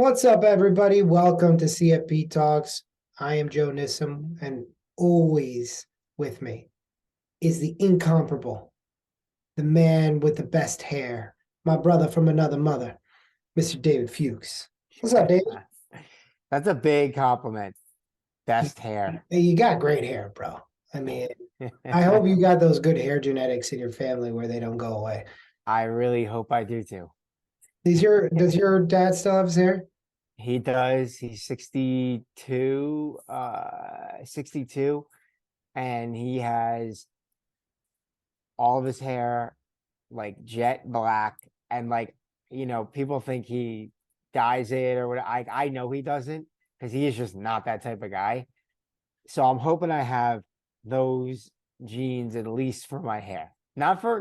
What's up, everybody? Welcome to CFP Talks. I am Joe Nissim, and always with me is the incomparable, the man with the best hair, my brother from another mother, Mr. David Fuchs. What's up, David? That's a big compliment. Best hair. Hey, you got great hair, bro. I mean, I hope you got those good hair genetics in your family where they don't go away. I really hope I do too. Does your dad still have his hair? He does. He's 62, 62, and he has all of his hair like jet black and people think he dyes it or what. I know he doesn't because he is just not that type of guy. So I'm hoping I have those genes at least for my hair. Not for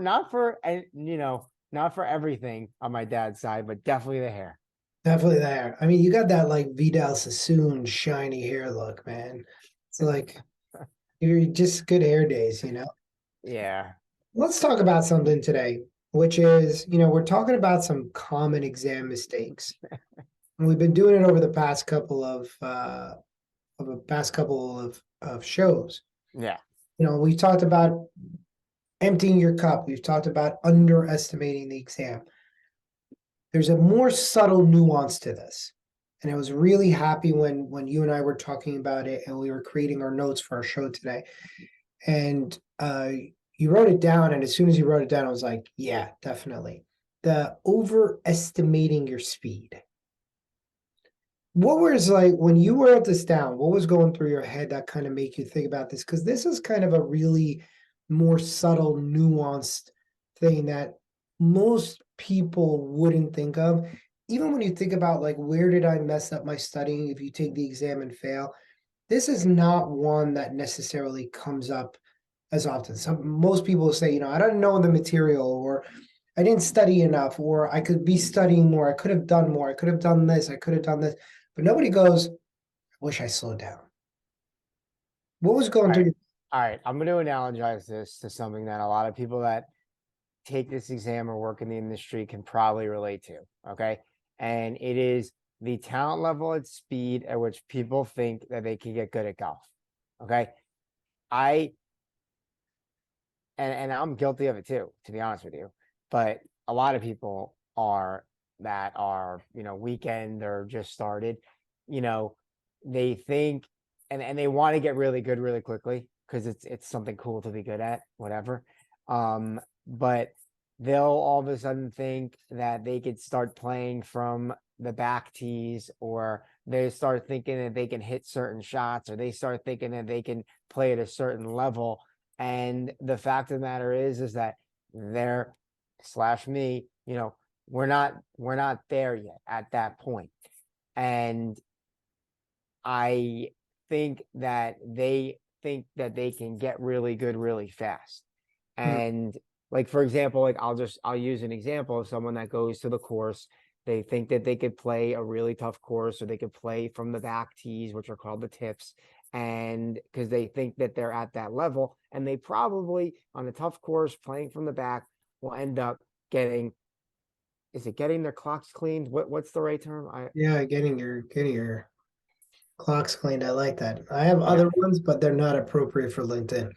everything on my dad's side, but definitely the hair. Definitely there. I mean, you got that like Vidal Sassoon shiny hair look, man. So like you're just good hair days. Yeah. Let's talk about something today, which is, we're talking about some common exam mistakes. And we've been doing it over the past couple of shows. Yeah. We talked about emptying your cup. We've talked about underestimating the exam. There's a more subtle nuance to this. And I was really happy when you and I were talking about it and we were creating our notes for our show today. And you wrote it down, and as soon as you wrote it down, I was like, yeah, definitely. The overestimating your speed. What was like when you wrote this down, what was going through your head that kind of make you think about this? Because this is kind of a really more subtle, nuanced thing that most people wouldn't think of. Even when you think about like where did I mess up my studying if you take the exam and fail, this is not one that necessarily comes up as often. Most people say, I don't know the material, or I didn't study enough, or I could be studying more, I could have done more, I could have done this, I could have done this. But nobody goes, I wish I slowed down. What was going All through right. your All right. I'm going to analogize this to something that a lot of people that take this exam or work in the industry can probably relate to. Okay. And it is the talent level at speed at which people think that they can get good at golf. Okay. I and I'm guilty of it too, to be honest with you. But a lot of people are weekend or just started, you know, they think and they want to get really good really quickly because it's something cool to be good at, whatever. But they'll all of a sudden think that they could start playing from the back tees, or they start thinking that they can hit certain shots, or they start thinking that they can play at a certain level. And the fact of the matter is that they're slash me, we're not there yet at that point. And I think that they think that they can get really good really fast. Hmm. And like for example, like I'll use an example of someone that goes to the course. They think that they could play a really tough course, or they could play from the back tees, which are called the tips. And because they think that they're at that level, and they probably on a tough course playing from the back will end up getting, is it getting their clocks cleaned? What's the right term? Yeah, getting your clocks cleaned. I like that. I have Yeah. other ones, but they're not appropriate for LinkedIn.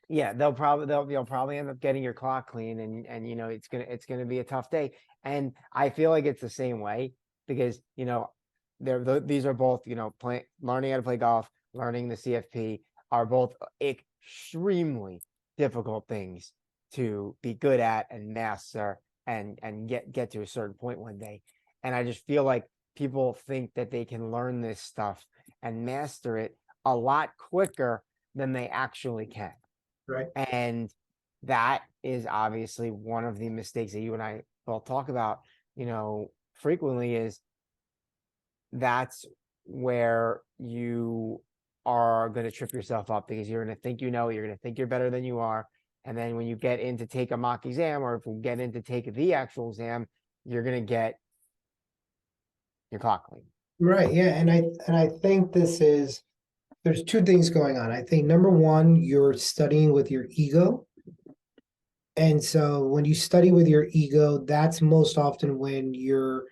Yeah, they'll probably end up getting your clock clean, and it's gonna be a tough day. And I feel like it's the same way because these are both learning how to play golf, learning the CFP are both extremely difficult things to be good at and master and get to a certain point one day. And I just feel like people think that they can learn this stuff and master it a lot quicker than they actually can. Right. And that is obviously one of the mistakes that you and I both talk about, frequently is that's where you are going to trip yourself up because you're going to think you're going to think you're better than you are. And then when you get in to take a mock exam, or if we get in to take the actual exam, you're going to get your clock clean. Right. Yeah. And I think there's two things going on. I think number one, you're studying with your ego. And so when you study with your ego, that's most often when you're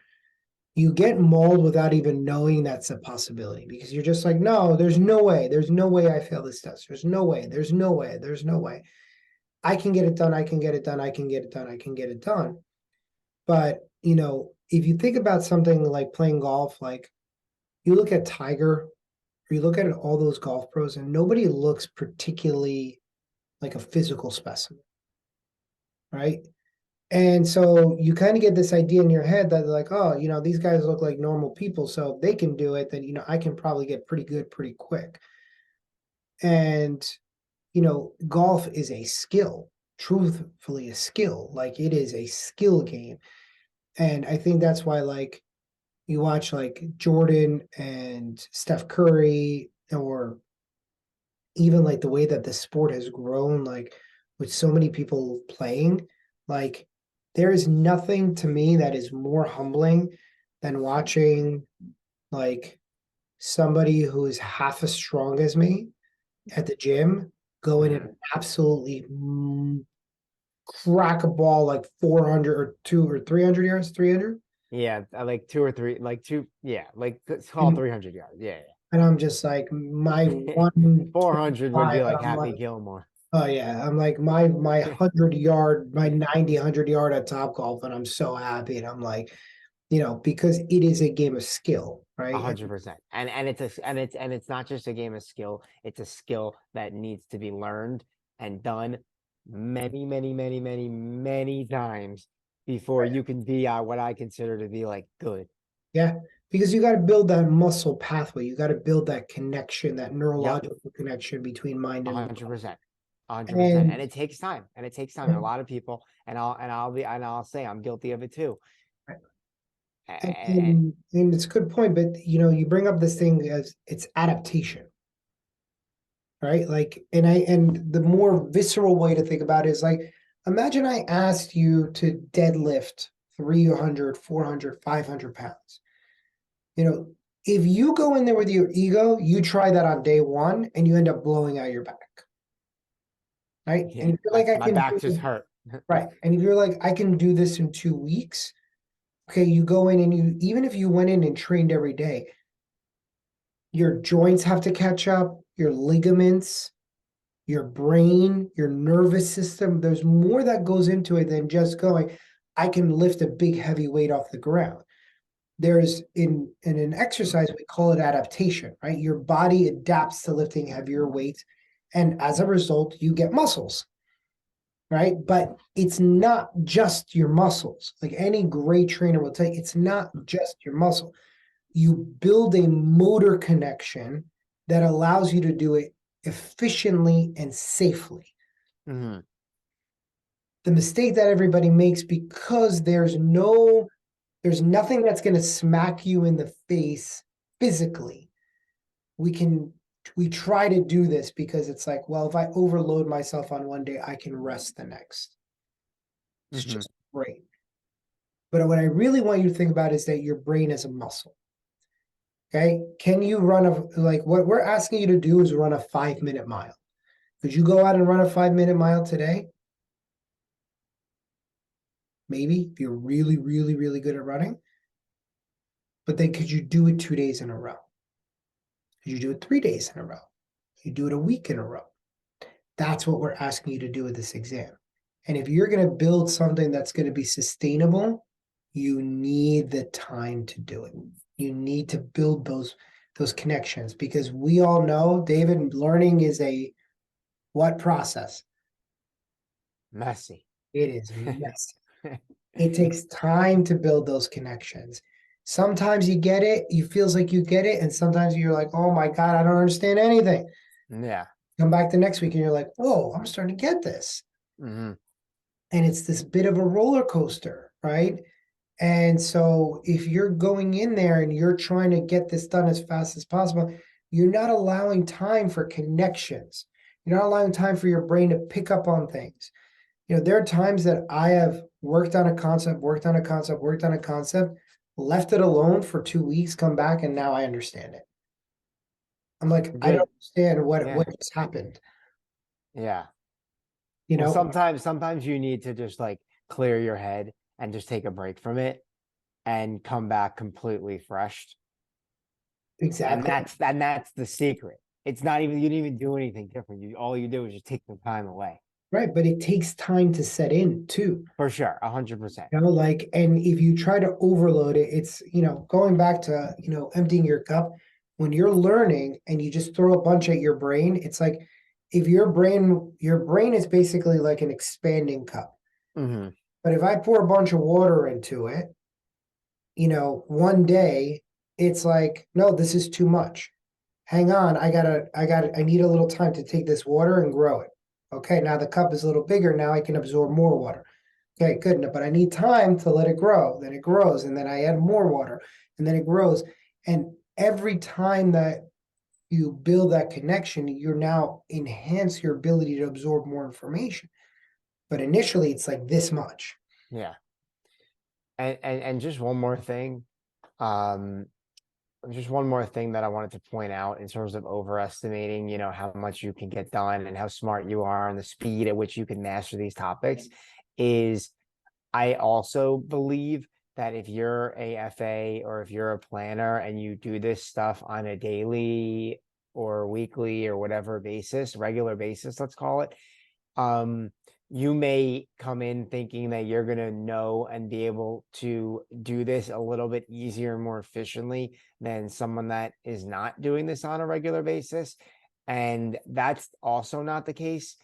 you get mauled without even knowing that's a possibility because you're just like, no, there's no way. There's no way I fail this test. There's no way. There's no way. There's no way. I can get it done. I can get it done. I can get it done. I can get it done. But, if you think about something like playing golf, like you look at Tiger, or you look at all those golf pros, and nobody looks particularly like a physical specimen, right? And so you kind of get this idea in your head that like, oh, these guys look like normal people, so if they can do it, then I can probably get pretty good pretty quick. And golf is a skill, truthfully a skill. Like it is a skill game. And I think that's why like you watch like Jordan and Steph Curry, or even like the way that the sport has grown, like with so many people playing, like there is nothing to me that is more humbling than watching like somebody who is half as strong as me at the gym go in and absolutely crack a ball like 400 or 2 or 300 yards, 300. Yeah, like two or three, like two. Yeah, like let's call And, 300 yards. Yeah, and I'm just like, my yeah. 400 would 125, be and like I'm Happy like, Gilmore. oh yeah, I'm like my 100 yard, my 90, 100 yard at Top Golf, and I'm so happy. And I'm like, because it is a game of skill, A right? 100%. And it's not just a game of skill. It's a skill that needs to be learned and done many, many, many, many, many times before Right. you can be what I consider to be like good. Yeah, because you got to build that muscle pathway. You got to build that connection, that Yep, neurological connection between mind a and hundred body. percent. 100%. And And it takes time. And it takes time. And a lot of people, and I'll say I'm guilty of it too. and, And and, and it's a good point, but you bring up this thing as it's adaptation, right? Like, and the more visceral way to think about it is like, imagine I asked you to deadlift 300, 400, 500 pounds. You know, if you go in there with your ego, you try that on day one and you end up blowing out your back, right? yeah, And if you're my, like, I my can back do just hurt. right. And if you're like, I can do this in 2 weeks, okay, you go in and even if you went in and trained every day, your joints have to catch up, your ligaments, your brain, your nervous system. There's more that goes into it than just going, I can lift a big heavy weight off the ground. There's in an exercise, we call it adaptation, right? Your body adapts to lifting heavier weights. And as a result, you get muscles, right? But it's not just your muscles. Like any great trainer will tell you, it's not just your muscle. You build a motor connection that allows you to do it efficiently and safely. Mhm. The mistake that everybody makes, because there's nothing that's going to smack you in the face physically. We try to do this because it's like, well, if I overload myself on one day, I can rest the next. It's Mhm. just great. But what I really want you to think about is that your brain is a muscle. Okay. Can you run like what we're asking you to do is run a 5 minute mile? Could you go out and run a 5 minute mile today? Maybe if you're really, really, really good at running. But then could you do it 2 days in a row? Could you do it 3 days in a row? You do it a week in a row. That's what we're asking you to do with this exam. And if you're going to build something that's going to be sustainable, you need the time to do it. You need to build those connections, because we all know, David, learning is a what process? Messy. It is messy. It takes time to build those connections. Sometimes you get it, you feels like you get it, and sometimes you're like, oh my God, I don't understand anything. Yeah. Come back the next week and you're like, whoa, I'm starting to get this. Mhm. And it's this bit of a roller coaster, right? And so if you're going in there and you're trying to get this done as fast as possible, you're not allowing time for connections. You're not allowing time for your brain to pick up on things. There are times that I have worked on a concept, worked on a concept, worked on a concept, left it alone for 2 weeks, come back, and now I understand it. I'm like, I don't Good. understand what Yeah. just happened. Yeah. You Well, know, sometimes you need to just like clear your head and just take a break from it and come back completely fresh. Exactly. And that's the secret. It's not even, you didn't even do anything different. All you do is just take the time away. Right. But it takes time to set in too. For sure, 100%. Like, and if you try to overload it, it's, going back to, emptying your cup. When you're learning and you just throw a bunch at your brain, it's like if your brain is basically like an expanding cup. Hmm. But if I pour a bunch of water into it, one day it's like, no, this is too much. Hang on, I need a little time to take this water and grow it. Okay, now the cup is a little bigger. Now I can absorb more water. Okay, good enough. But I need time to let it grow. Then it grows, and then I add more water, and then it grows. And every time that you build that connection, you're now enhance your ability to absorb more information. But initially, it's like this much. Yeah. And just one more thing. Um, just one more thing that I wanted to point out in terms of overestimating, how much you can get done and how smart you are and the speed at which you can master these topics is I also believe that if you're a FA or if you're a planner and you do this stuff on a daily or weekly or whatever basis, regular basis, let's call it, you may come in thinking that you're going to know and be able to do this a little bit easier and more efficiently than someone that is not doing this on a regular basis. And that's also not the case.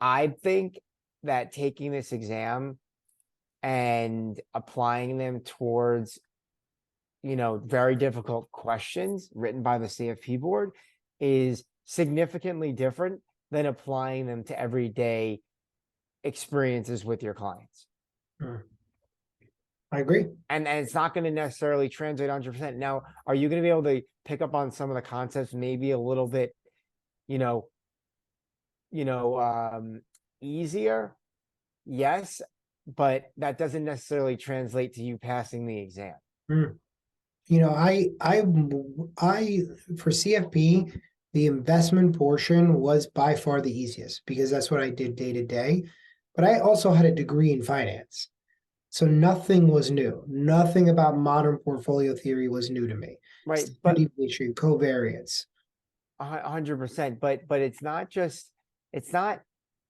I think that taking this exam and applying them towards, very difficult questions written by the CFP board is significantly different than applying them to everyday experiences with your clients. I agree. And it's not going to necessarily translate 100%. Now, are you going to be able to pick up on some of the concepts maybe a little bit, you know, easier? Yes, but that doesn't necessarily translate to you passing the exam. I for CFP, the investment portion was by far the easiest because that's what I did day to day. But I also had a degree in finance. So nothing was new. Nothing about modern portfolio theory was new to me. Right. Standard deviation, covariance. 100%. But it's not,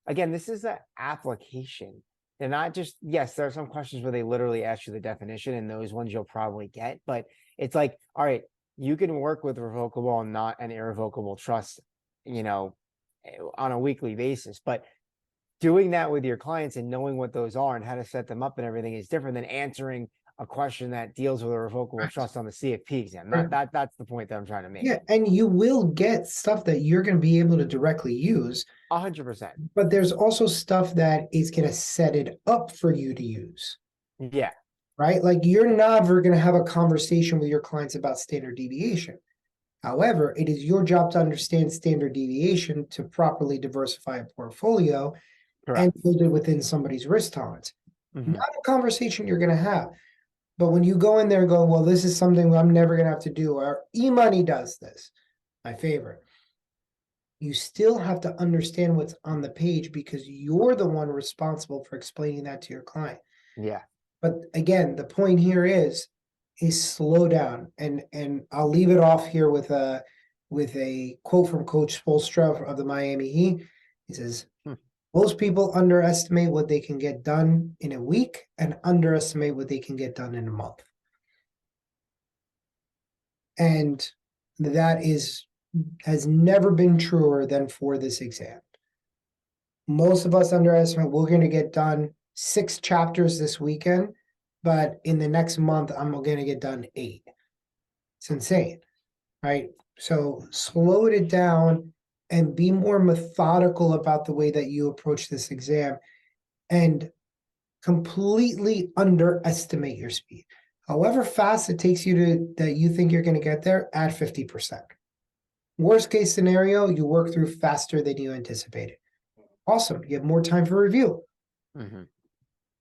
again, this is an application. They're not just, yes, there are some questions where they literally ask you the definition, and those ones you'll probably get, but it's like, all right, you can work with revocable and not an irrevocable trust, on a weekly basis. But doing that with your clients and knowing what those are and how to set them up and everything is different than answering a question that deals with a revocable trust on the CFP exam. That's the point that I'm trying to make. Yeah, and you will get stuff that you're going to be able to directly use. 100%. But there's also stuff that is going to set it up for you to use. Yeah. Right? Like you're never going to have a conversation with your clients about standard deviation. However, it is your job to understand standard deviation to properly diversify a portfolio and build it within somebody's risk tolerance. Mm-hmm. Not a conversation you're going to have. But when you go in there and go, well, this is something I'm never going to have to do, or e-money does this, my favorite. You still have to understand what's on the page because you're the one responsible for explaining that to your client. Yeah. But again, the point here is slow down. And I'll leave it off here with a quote from Coach Spoelstra of the Miami Heat. He says, most people underestimate what they can get done in a week and underestimate what they can get done in a month. And that has never been truer than for this exam. Most of us underestimate we're going to get done 6 chapters this weekend, but in the next month, I'm going to get done 8. It's insane, right? So slow it down and be more methodical about the way that you approach this exam and completely underestimate your speed. However fast it takes you that you think you're going to get there, add 50%. Worst case scenario, you work through faster than you anticipated. Awesome. You have more time for review. Mm-hmm.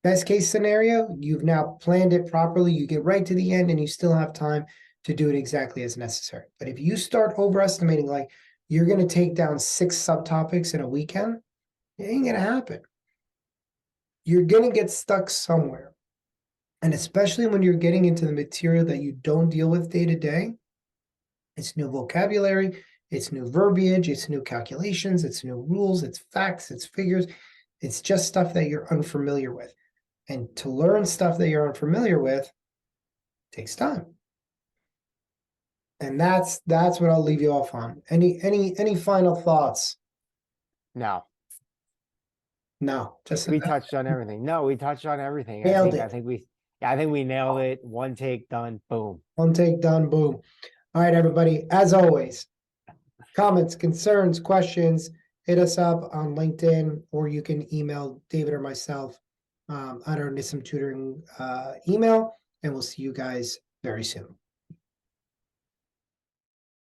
Best case scenario, you've now planned it properly. You get right to the end and you still have time to do it exactly as necessary. But if you start overestimating, like you're going to take down 6 subtopics in a weekend, it ain't going to happen. You're going to get stuck somewhere. And especially when you're getting into the material that you don't deal with day to day, it's new vocabulary, it's new verbiage, it's new calculations, it's new rules, it's facts, it's figures. It's just stuff that you're unfamiliar with. And to learn stuff that you're unfamiliar with takes time. And that's what I'll leave you off on. Any final thoughts? No, No, just we touched on everything. No, we touched on everything. nailed I it. think we nailed it. One take done. Boom. One take done, boom. All right, everybody. As always, comments, concerns, questions, hit us up on LinkedIn, or you can email David or myself at our NISM tutoring email, and we'll see you guys very soon.